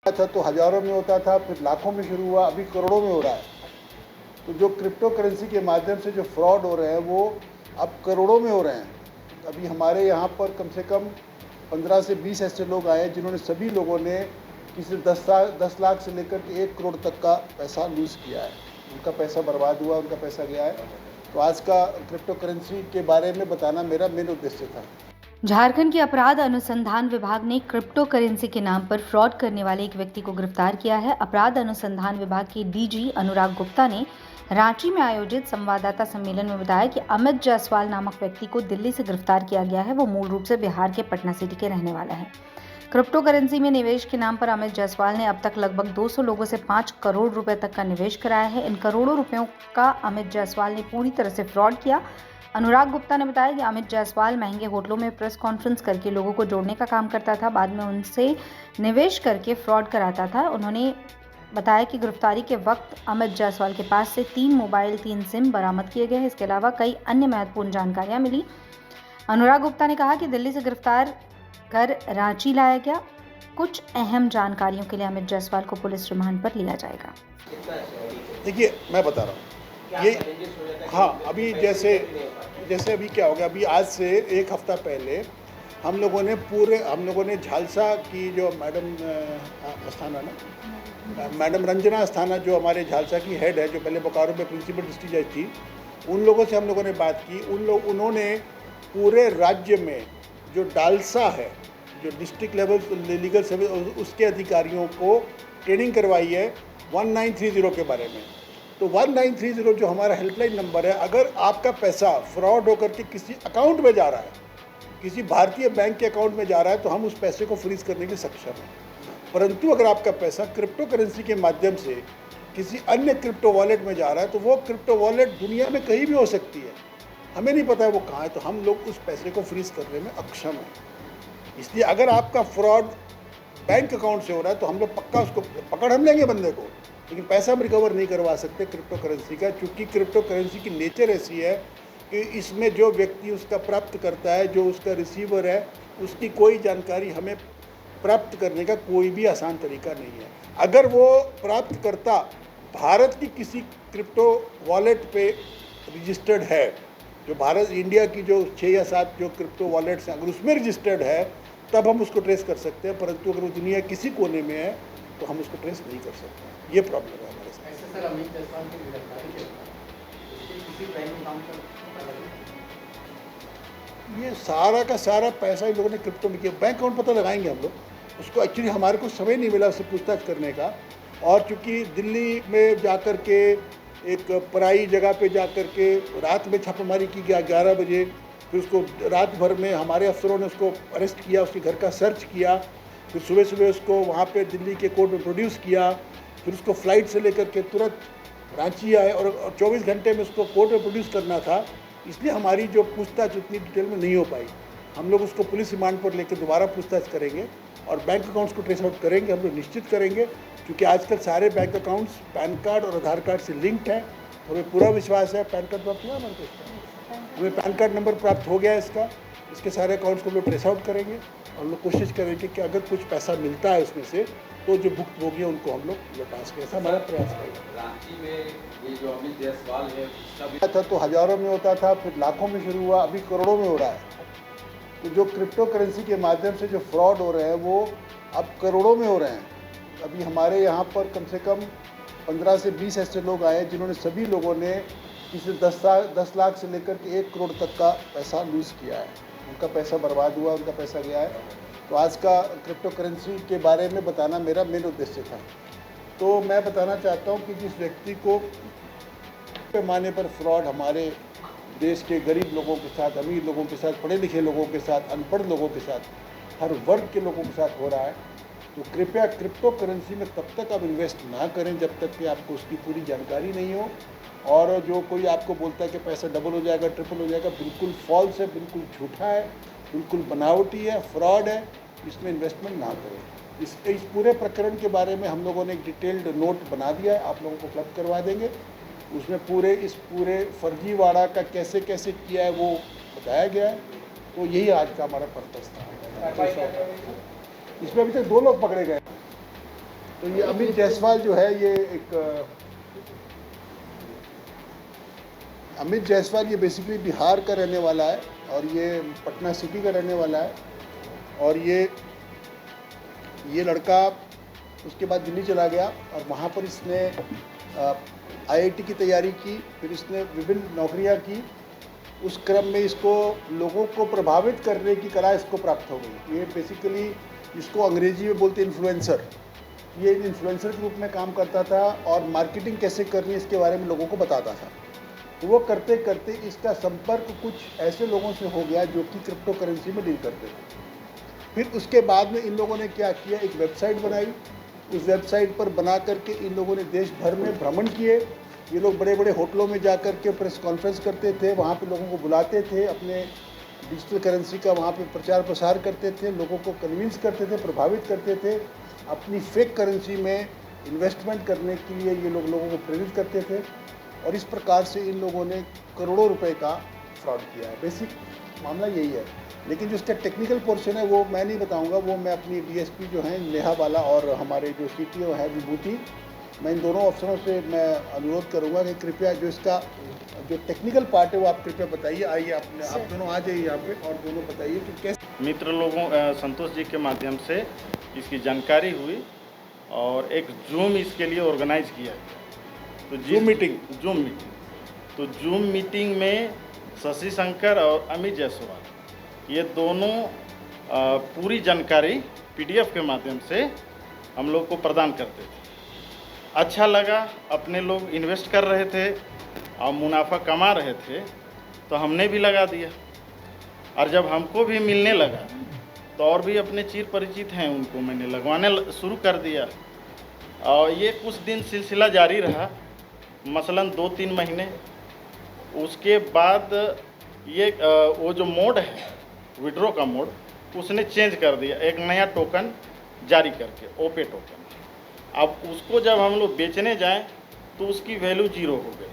था तो हज़ारों में होता था, फिर लाखों में शुरू हुआ, अभी करोड़ों में हो रहा है। तो जो क्रिप्टो करेंसी के माध्यम से जो फ्रॉड हो रहे हैं वो अब करोड़ों में हो रहे हैं। अभी हमारे यहाँ पर कम से कम 15 से 20 ऐसे लोग आए जिन्होंने सभी लोगों ने किसी 10 लाख से लेकर के 1 करोड़ तक का पैसा लूज़ किया है। उनका पैसा बर्बाद हुआ, उनका पैसा गया है। तो आज का क्रिप्टो करेंसी के बारे में बताना मेरा मेन उद्देश्य था। झारखंड के अपराध अनुसंधान विभाग ने क्रिप्टो करेंसी के नाम पर फ्रॉड करने वाले एक व्यक्ति को गिरफ्तार किया है। अपराध अनुसंधान विभाग के डीजी अनुराग गुप्ता ने रांची में आयोजित संवाददाता सम्मेलन में बताया कि अमित जायसवाल नामक व्यक्ति को दिल्ली से गिरफ्तार किया गया है। वो मूल रूप से बिहार के पटना सिटी के रहने वाला है। क्रिप्टो करेंसी में निवेश के नाम पर अमित जायसवाल ने अब तक लगभग 200 लोगों से 5 करोड़ रुपए तक का निवेश कराया है। इन करोड़ों रुपयों का अमित जायसवाल ने पूरी तरह से फ्रॉड किया। अनुराग गुप्ता ने बताया कि अमित जायसवाल महंगे होटलों में प्रेस कॉन्फ्रेंस करके लोगों को जोड़ने का काम करता था, बाद में उनसे निवेश करके फ्रॉड कराता था। उन्होंने बताया कि गिरफ्तारी के वक्त अमित जायसवाल के पास से 3 मोबाइल, 3 सिम बरामद किए गए। इसके अलावा कई अन्य महत्वपूर्ण जानकारियां मिली। अनुराग गुप्ता ने कहा कि दिल्ली से गिरफ्तार कर रांची लाया गया। कुछ अहम जानकारियों के लिए अमित जायसवाल को पुलिस रिमांड पर लिया जाएगा। देखिए, मैं बता रहा हूँ ये, हाँ, अभी जैसे अभी क्या हो गया, अभी आज से 1 हफ्ता पहले हम लोगों ने झालसा की जो मैडम अस्थाना ना, मैडम रंजना अस्थाना जो हमारे झालसा की हेड है, जो पहले बोकारो में प्रिंसिपल डिस्ट्रिक्ट जज थी, उन लोगों से हम लोगों ने बात की। उन्होंने पूरे राज्य में जो डालसा है, जो डिस्ट्रिक्ट लेवल लीगल सर्विस, उसके अधिकारियों को ट्रेनिंग करवाई है 1930 के बारे में। तो 1930 जो हमारा हेल्पलाइन नंबर है, अगर आपका पैसा फ्रॉड होकर के किसी अकाउंट में जा रहा है, किसी भारतीय बैंक के अकाउंट में जा रहा है, तो हम उस पैसे को फ्रीज करने के सक्षम हैं। परंतु अगर आपका पैसा क्रिप्टो करेंसी के माध्यम से किसी अन्य क्रिप्टो वॉलेट में जा रहा है, तो वो क्रिप्टो वॉलेट दुनिया में कहीं भी हो सकती है, हमें नहीं पता है वो कहाँ है, तो हम लोग उस पैसे को फ्रीज करने में अक्षम हैं। इसलिए अगर आपका फ्रॉड बैंक अकाउंट से हो रहा है तो हम लोग पक्का उसको पकड़ हम लेंगे बंदे को, लेकिन पैसा हम रिकवर नहीं करवा सकते क्रिप्टो करेंसी का, क्योंकि क्रिप्टो करेंसी की नेचर ऐसी है कि इसमें जो व्यक्ति उसका प्राप्त करता है, जो उसका रिसीवर है, उसकी कोई जानकारी हमें प्राप्त करने का कोई भी आसान तरीका नहीं है। अगर वो प्राप्तकर्ता भारत की किसी क्रिप्टो वॉलेट पे रजिस्टर्ड है, जो भारत इंडिया की जो 6 या 7 जो क्रिप्टो वॉलेट्स हैं, अगर उसमें रजिस्टर्ड है, तब हम उसको ट्रेस कर सकते हैं। परंतु अगर वो दुनिया किसी कोने में है तो हम उसको ट्रेस नहीं कर सकते। ये प्रॉब्लम है हमारे साथ। ऐसे सर अमित जायसवाल की गिरफ्तारी के बाद किसी बैंक अकाउंट का पता लगा? ये सारा का सारा पैसा इन लोगों ने क्रिप्टो में किया। बैंक अकाउंट पता लगाएंगे हम लोग, उसको एक्चुअली हमारे को समय नहीं मिला उससे पूछताछ करने का। और चूँकि दिल्ली में जाकर के एक पराई जगह पे जाकर के रात में छापेमारी की गया 11 बजे, फिर उसको रात भर में हमारे अफसरों ने उसको अरेस्ट किया, उसके घर का सर्च किया, फिर सुबह सुबह उसको वहाँ पे दिल्ली के कोर्ट में प्रोड्यूस किया, फिर उसको फ्लाइट से लेकर के तुरंत रांची आए और 24 घंटे में उसको कोर्ट में प्रोड्यूस करना था। इसलिए हमारी जो पूछताछ उतनी डिटेल में नहीं हो पाई। हम लोग उसको पुलिस रिमांड पर लेकर दोबारा पूछताछ करेंगे और बैंक अकाउंट्स को ट्रेस आउट करेंगे। हम लोग निश्चित करेंगे, क्योंकि आजकल सारे बैंक अकाउंट्स पैन कार्ड और आधार कार्ड से लिंक्ड है। हमें पूरा विश्वास है। पैन कार्ड प्राप्त हुआ हमारे को, हमें पैन कार्ड नंबर प्राप्त हो गया है इसके सारे अकाउंट्स को हम लोग ट्रेस आउट करेंगे और लोग कोशिश करेंगे कि अगर कुछ पैसा मिलता है उसमें से तो जो भुक्तभोगी है उनको हम लोग लौटा सकें। ऐसा हमारा प्रयास करेंगे। रांची में ये जो अमित जायसवाल है था तो हज़ारों में होता था, फिर लाखों में शुरू हुआ, अभी करोड़ों में हो रहा है। तो जो क्रिप्टो करेंसी के माध्यम से जो फ्रॉड हो रहे हैं वो अब करोड़ों में हो रहे हैं। अभी हमारे यहाँ पर कम से कम 15 से 20 ऐसे लोग आए जिन्होंने सभी लोगों ने किसी 10 लाख से लेकर के 1 करोड़ तक का पैसा लूज़ किया है। उनका पैसा बर्बाद हुआ, उनका पैसा गया है। तो आज का क्रिप्टो करेंसी के बारे में बताना मेरा मेन उद्देश्य था। तो मैं बताना चाहता हूँ कि जिस व्यक्ति को पैमाने पर फ्रॉड हमारे देश के गरीब लोगों के साथ, अमीर लोगों के साथ, पढ़े लिखे लोगों के साथ, अनपढ़ लोगों के साथ, हर वर्ग के लोगों के साथ हो रहा है, तो कृपया क्रिप्टो करेंसी में तब तक आप इन्वेस्ट ना करें जब तक कि आपको उसकी पूरी जानकारी नहीं हो। और जो कोई आपको बोलता है कि पैसा डबल हो जाएगा, ट्रिपल हो जाएगा, बिल्कुल फॉल्स है, बिल्कुल झूठा है, बिल्कुल बनावटी है, फ्रॉड है। इसमें इन्वेस्टमेंट ना करें। इस पूरे प्रकरण के बारे में हम लोगों ने एक डिटेल्ड नोट बना दिया है, आप लोगों को उपलब्ध करवा देंगे। उसमें इस पूरे फर्जीवाड़ा का कैसे कैसे किया है वो बताया गया है। तो यही आज का हमारा पर्पस था। इसमें अभी तक 2 लोग पकड़े गए। तो ये अमित जायसवाल जो है ये अमित जायसवाल ये बेसिकली बिहार का रहने वाला है और ये पटना सिटी का रहने वाला है और ये लड़का उसके बाद दिल्ली चला गया और वहाँ पर इसने आईआईटी की तैयारी की, फिर इसने विभिन्न नौकरियाँ की। उस क्रम में इसको लोगों को प्रभावित करने की कला इसको प्राप्त हो गई। ये बेसिकली इसको अंग्रेजी में बोलते इन्फ्लुएंसर। ये इन्फ्लुएंसर के रूप में काम करता था और मार्केटिंग कैसे करनी है इसके बारे में लोगों को बताता था। तो वो करते करते इसका संपर्क कुछ ऐसे लोगों से हो गया जो कि क्रिप्टो करेंसी में डील करते थे। फिर उसके बाद में इन लोगों ने क्या किया, एक वेबसाइट बनाई। उस वेबसाइट पर बना करके इन लोगों ने देश भर में भ्रमण किए। ये लोग बड़े बड़े होटलों में जा कर के प्रेस कॉन्फ्रेंस करते थे, वहाँ पे लोगों को बुलाते थे, अपने डिजिटल करेंसी का वहाँ पे प्रचार प्रसार करते थे, लोगों को कन्विंस करते थे, प्रभावित करते थे। अपनी फेक करेंसी में इन्वेस्टमेंट करने के लिए ये लोगों को प्रेरित करते थे और इस प्रकार से इन लोगों ने करोड़ों रुपए का फ्रॉड किया है। बेसिक मामला यही है, लेकिन जो इसका टेक्निकल पोर्शन है वो मैं नहीं बताऊंगा। वो मैं अपनी डीएसपी जो हैं नेहा वाला और हमारे जो सीटीओ है विभूति, मैं इन दोनों अफसरों से मैं अनुरोध करूंगा कि कृपया जो इसका जो टेक्निकल पार्ट है वो आप कृपया बताइए। आइए आप दोनों आ जाइए यहाँ पे और दोनों बताइए कि कैसे। मित्र लोगों संतोष जी के माध्यम से इसकी जानकारी हुई और एक जूम इसके लिए ऑर्गेनाइज किया गया। तो जूम मीटिंग तो जूम मीटिंग में शशि शंकर और अमित जायसवाल ये दोनों पूरी जानकारी पीडीएफ के माध्यम से हम लोग को प्रदान करते थे। अच्छा लगा, अपने लोग इन्वेस्ट कर रहे थे और मुनाफा कमा रहे थे तो हमने भी लगा दिया और जब हमको भी मिलने लगा तो और भी अपने चिर परिचित हैं उनको मैंने लगवाने शुरू कर दिया और ये कुछ दिन सिलसिला जारी रहा, मसलन 2-3 महीने। उसके बाद ये वो जो मोड है विड्रॉ का मोड उसने चेंज कर दिया, एक नया टोकन जारी करके ओपे टोकन। अब उसको जब हम लोग बेचने जाएं तो उसकी वैल्यू 0 हो गई।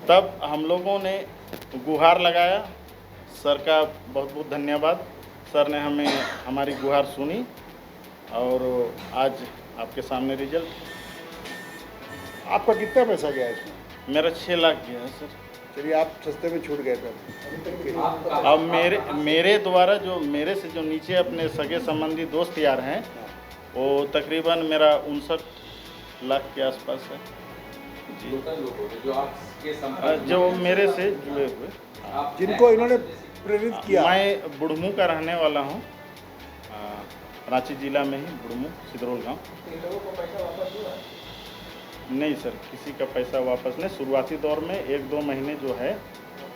तब हम लोगों ने गुहार लगाया, सर का बहुत बहुत धन्यवाद। सर ने हमारी गुहार सुनी और आज आपके सामने रिजल्ट। आपका कितना पैसा गया इसमें? मेरा 6 लाख गया है सर। चलिए आप सस्ते में छूट गए थे। अब मेरे द्वारा जो मेरे से जो नीचे अपने सगे संबंधी दोस्त यार हैं वो तकरीबन मेरा 59 लाख के आसपास है जी। लोकल लोग होते जो आपके संपर्क जो मेरे से जुड़े हुए, जिनको इन्होंने प्रेरित किया। मैं बुढ़मू का रहने वाला हूँ, रांची जिला में ही बुढ़मू सिदरोल गाँव। लोगों को पैसा वापस हुआ? नहीं सर, किसी का पैसा वापस नहीं। शुरुआती दौर में 1-2 महीने जो है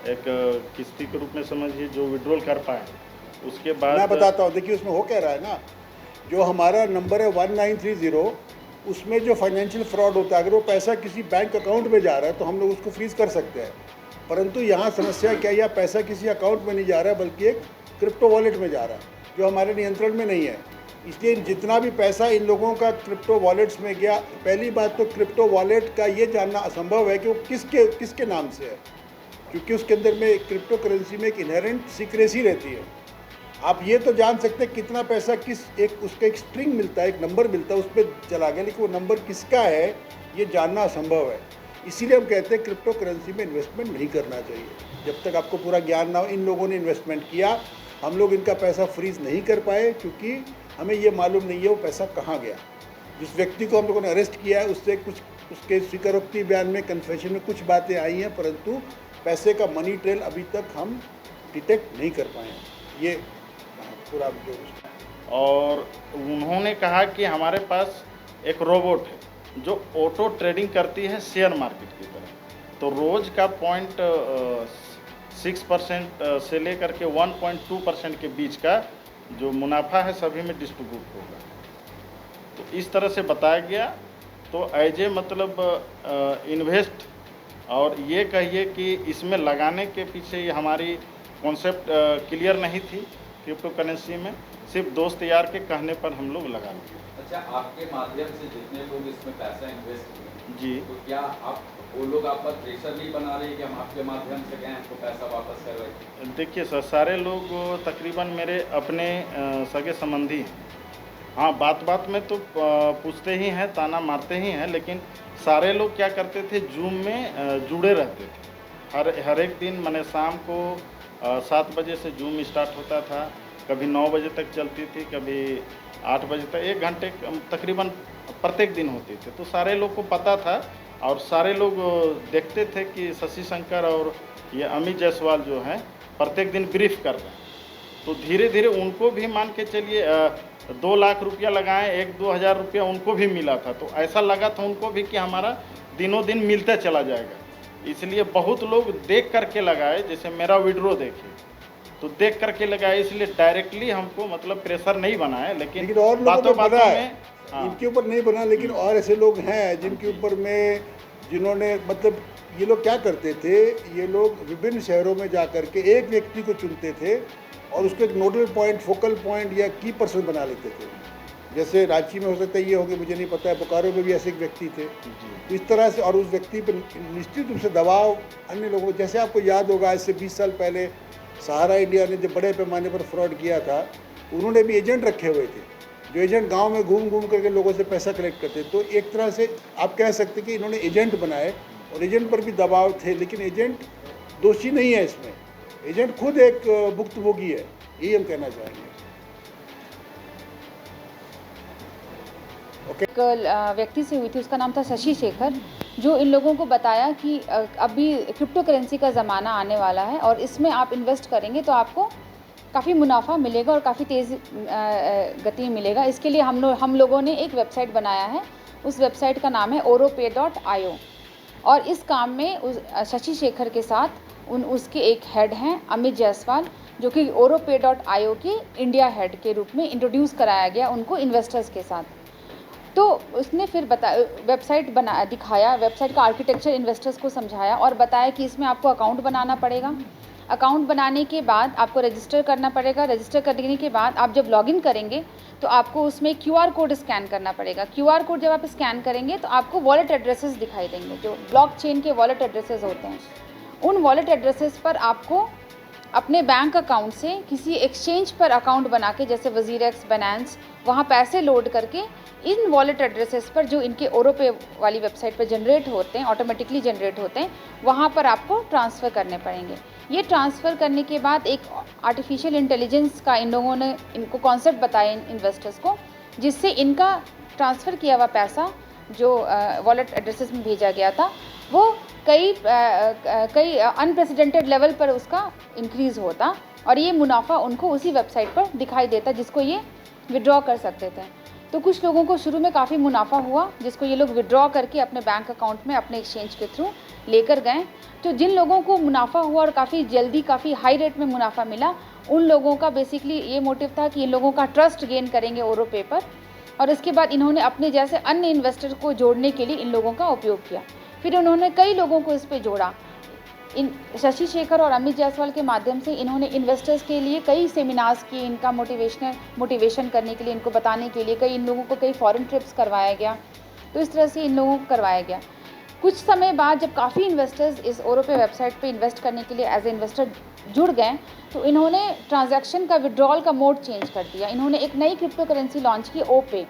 एक किस्ती के रूप में समझिए जो विड्रॉल कर पाए, उसके बाद मैं बताता हूँ। देखिए उसमें हो क्या रहा है ना, जो हमारा नंबर है 1930, उसमें जो फाइनेंशियल फ्रॉड होता है, अगर वो पैसा किसी बैंक अकाउंट में जा रहा है तो हम लोग उसको फ्रीज कर सकते हैं। परंतु यहाँ समस्या क्या है, यह पैसा किसी अकाउंट में नहीं जा रहा है बल्कि एक क्रिप्टो वॉलेट में जा रहा है जो हमारे नियंत्रण में नहीं है। इसलिए जितना भी पैसा इन लोगों का क्रिप्टो वॉलेट्स में गया, पहली बात तो क्रिप्टो वॉलेट का ये जानना असंभव है कि वो किसके नाम से है, क्योंकि उसके अंदर में क्रिप्टो करेंसी में एक इनहेरेंट सीक्रेसी रहती है। आप ये तो जान सकते हैं कितना पैसा उसका एक स्ट्रिंग मिलता है, एक नंबर मिलता है, उस पर चला गया, लेकिन वो नंबर किसका है ये जानना असंभव है। इसीलिए हम कहते हैं क्रिप्टो करेंसी में इन्वेस्टमेंट नहीं करना चाहिए जब तक आपको पूरा ज्ञान ना हो। इन लोगों ने इन्वेस्टमेंट किया, हम लोग इनका पैसा फ्रीज नहीं कर पाए क्योंकि हमें ये मालूम नहीं है वो पैसा कहाँ गया। जिस व्यक्ति को हम लोगों ने अरेस्ट किया है उससे कुछ उसके स्वीकारोक्ति बयान में, कन्फेशन में कुछ बातें आई हैं, परंतु पैसे का मनी ट्रेल अभी तक हम डिटेक्ट नहीं कर पाए हैं। ये पूरा जो और उन्होंने कहा कि हमारे पास एक रोबोट है जो ऑटो ट्रेडिंग करती है शेयर मार्केट की तरह। तो रोज़ का 0.6% से लेकर के 1.2% के बीच का जो मुनाफा है सभी में डिस्ट्रीब्यूट होगा। तो इस तरह से बताया गया। तो एज ए मतलब इन्वेस्ट, और ये कहिए कि इसमें लगाने के पीछे ये हमारी कॉन्सेप्ट क्लियर नहीं थी क्रिप्टो करेंसी में, सिर्फ दोस्त यार के कहने पर हम लोग लगा लिए। अच्छा, आपके माध्यम से जितने लोग इसमें पैसा इन्वेस्ट हुए जी, तो क्या आप वो लोग आप पर प्रेशर नहीं बना रहे कि हम आपके माध्यम से गए हमको पैसा वापस कर रहे? देखिए सर, सारे लोग तकरीबन मेरे अपने सगे संबंधी हैं हाँ, बात-बात में तो पूछते ही हैं, ताना मारते ही हैं, लेकिन सारे लोग क्या करते थे, जूम में जुड़े रहते थे। हर एक दिन माने शाम को 7 बजे से जूम स्टार्ट होता था, कभी 9 बजे तक चलती थी, कभी 8 बजे तक, 1 घंटे तकरीबन प्रत्येक दिन होती थी। तो सारे लोग को पता था और सारे लोग देखते थे कि शशि शंकर और ये अमित जायसवाल जो हैं, प्रत्येक दिन ब्रीफ कर रहे हैं। तो धीरे-धीरे उनको भी मान के चलिए 2 लाख रुपया लगाएँ, 1-2 हज़ार रुपया उनको भी मिला था। तो ऐसा लगा था उनको भी कि हमारा दिनों दिन मिलता चला जाएगा। इसलिए बहुत लोग देख करके लगाए, जैसे मेरा विड्रॉ देखिए, तो देख करके लगाए, इसलिए डायरेक्टली हमको मतलब प्रेशर नहीं बनाए, लेकिन और लोगों पे बातों-बातों बना में है, हाँ। इनके ऊपर नहीं बना, लेकिन और ऐसे लोग हैं जिनके ऊपर में, जिन्होंने मतलब ये लोग क्या करते थे, ये लोग विभिन्न शहरों में जा कर के एक व्यक्ति को चुनते थे और उसको एक नोडल पॉइंट, फोकल पॉइंट या की पर्सन बना लेते थे। जैसे रांची में हो सकता है ये हो गया, मुझे नहीं पता है, बोकारो में भी ऐसे एक व्यक्ति थे। तो इस तरह से, और उस व्यक्ति पर निश्चित रूप से दबाव अन्य लोगों, जैसे आपको याद होगा आज से 20 साल पहले सहारा इंडिया ने जब बड़े पैमाने पर फ्रॉड किया था, उन्होंने भी एजेंट रखे हुए थे, जो एजेंट गांव में घूम घूम करके लोगों से पैसा कलेक्ट करते। तो एक तरह से आप कह सकते हैं कि इन्होंने एजेंट बनाए और एजेंट पर भी दबाव थे, लेकिन एजेंट दोषी नहीं है इसमें, एजेंट खुद एक भुक्तभोगी है, यही हम कहना चाहेंगे। एक व्यक्ति से हुई थी, उसका नाम था शशि शेखर, जो इन लोगों को बताया कि अभी क्रिप्टो करेंसी का ज़माना आने वाला है और इसमें आप इन्वेस्ट करेंगे तो आपको काफ़ी मुनाफा मिलेगा और काफ़ी तेज़ गति मिलेगा। इसके लिए हम लोगों ने एक वेबसाइट बनाया है। उस वेबसाइट का नाम है oropay.io और इस काम में शशि शेखर के साथ उसके एक हेड हैं अमित जायसवाल, जो कि oropay.io के इंडिया हेड के रूप में इंट्रोड्यूस कराया गया उनको इन्वेस्टर्स के साथ। तो उसने फिर वेबसाइट दिखाया, वेबसाइट का आर्किटेक्चर इन्वेस्टर्स को समझाया और बताया कि इसमें आपको अकाउंट बनाना पड़ेगा। अकाउंट बनाने के बाद आपको रजिस्टर करना पड़ेगा। रजिस्टर करने के बाद आप जब लॉगिन करेंगे तो आपको उसमें QR कोड स्कैन करना पड़ेगा। QR कोड जब आप स्कैन करेंगे तो आपको वॉलेट एड्रेसेस दिखाई देंगे, जो ब्लॉकचेन के वॉलेट एड्रेसेस होते हैं। उन वॉलेट एड्रेसेस पर आपको अपने बैंक अकाउंट से किसी एक्सचेंज पर अकाउंट बना के, जैसे वजीरेक्स, बाइनेंस, वहाँ पैसे लोड करके इन वॉलेट एड्रेसेस पर जो इनके ओरोपे वाली वेबसाइट पर जनरेट होते हैं, ऑटोमेटिकली जनरेट होते हैं, वहाँ पर आपको ट्रांसफ़र करने पड़ेंगे। ये ट्रांसफ़र करने के बाद एक आर्टिफिशियल इंटेलिजेंस का इन लोगों ने इनको कॉन्सेप्ट बताया इन्वेस्टर्स को, जिससे इनका ट्रांसफ़र किया हुआ पैसा जो वॉलेट एड्रेसेस में भेजा गया था वो कई अनप्रेसिडेंटेड लेवल पर उसका इंक्रीज़ होता और ये मुनाफा उनको उसी वेबसाइट पर दिखाई देता जिसको ये विड्रॉ कर सकते थे। तो कुछ लोगों को शुरू में काफ़ी मुनाफा हुआ, जिसको ये लोग विड्रॉ करके अपने बैंक अकाउंट में अपने एक्सचेंज के थ्रू लेकर गए। तो जिन लोगों को मुनाफा हुआ और काफ़ी जल्दी, काफ़ी हाई रेट में मुनाफा मिला, उन लोगों का बेसिकली ये मोटिव था कि इन लोगों का ट्रस्ट गेन करेंगे ओरोपे पर, और इसके बाद इन्होंने अपने जैसे अन्य इन्वेस्टर को जोड़ने के लिए इन लोगों का उपयोग किया। फिर उन्होंने कई लोगों को इस पर जोड़ा। इन शशि शेखर और अमित जायसवाल के माध्यम से इन्होंने इन्वेस्टर्स के लिए कई सेमिनार्स किए, इनका मोटिवेशन करने के लिए, इनको बताने के लिए इन लोगों को कई फॉरेन ट्रिप्स करवाया गया। तो इस तरह से इन लोगों को करवाया गया। कुछ समय बाद जब काफ़ी इन्वेस्टर्स इस ओरोपे वेबसाइट पे इन्वेस्ट करने के लिए एज ए इन्वेस्टर जुड़ गए, तो इन्होंने ट्रांजैक्शन का विड्रॉल का मोड चेंज कर दिया। इन्होंने एक नई क्रिप्टो करेंसी लॉन्च की, ओपे,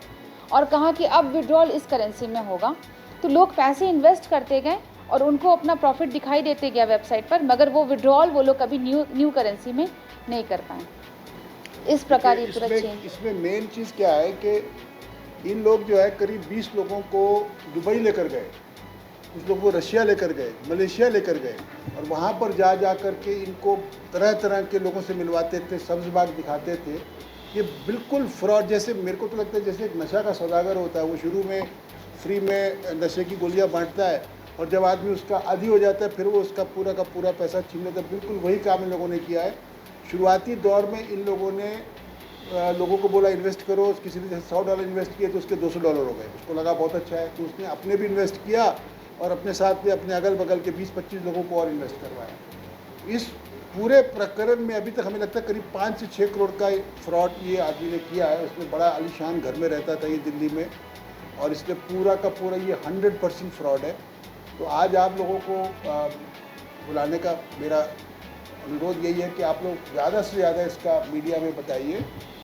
और कहा कि अब विड्रॉल इस करेंसी में होगा। तो लोग पैसे इन्वेस्ट करते गए और उनको अपना प्रॉफिट दिखाई देते गया वेबसाइट पर, मगर वो विड्रॉल वो लोग कभी न्यू करेंसी में नहीं कर पाए। इस प्रकार ये पूरा चेंज। इसमें मेन चीज़ क्या है कि इन लोग जो है करीब 20 लोगों को दुबई लेकर गए, कुछ लोगों को रशिया लेकर गए, मलेशिया लेकर गए, और वहाँ पर जा कर के इनको तरह तरह के लोगों से मिलवाते थे, सब्ज बाग दिखाते थे। ये बिल्कुल फ्रॉड, जैसे मेरे को तो लगता है जैसे एक नशा का सौदागर होता है, वो शुरू में फ्री में नशे की गोलियां बांटता है और जब आदमी उसका आदी हो जाता है फिर वो उसका पूरा का पूरा पैसा छीन लेता है। बिल्कुल वही काम इन लोगों ने किया है। शुरुआती दौर में इन लोगों ने लोगों को बोला इन्वेस्ट करो, किसी ने जैसे $100 इन्वेस्ट किए तो उसके $200 हो गए, उसको लगा बहुत अच्छा है, तो उसने अपने भी इन्वेस्ट किया और अपने साथ में अपने अगल बगल के 20-25 लोगों को और इन्वेस्ट करवाया। इस पूरे प्रकरण में अभी तक हमें लगता है करीब 5 से 6 करोड़ का फ्रॉड ये आदमी ने किया है। उसमें बड़ा आलीशान घर में रहता था ये दिल्ली में, और इसमें पूरा का पूरा ये 100% फ्रॉड है। तो आज आप लोगों को बुलाने का मेरा अनुरोध यही है कि आप लोग ज़्यादा से ज़्यादा इसका मीडिया में बताइए।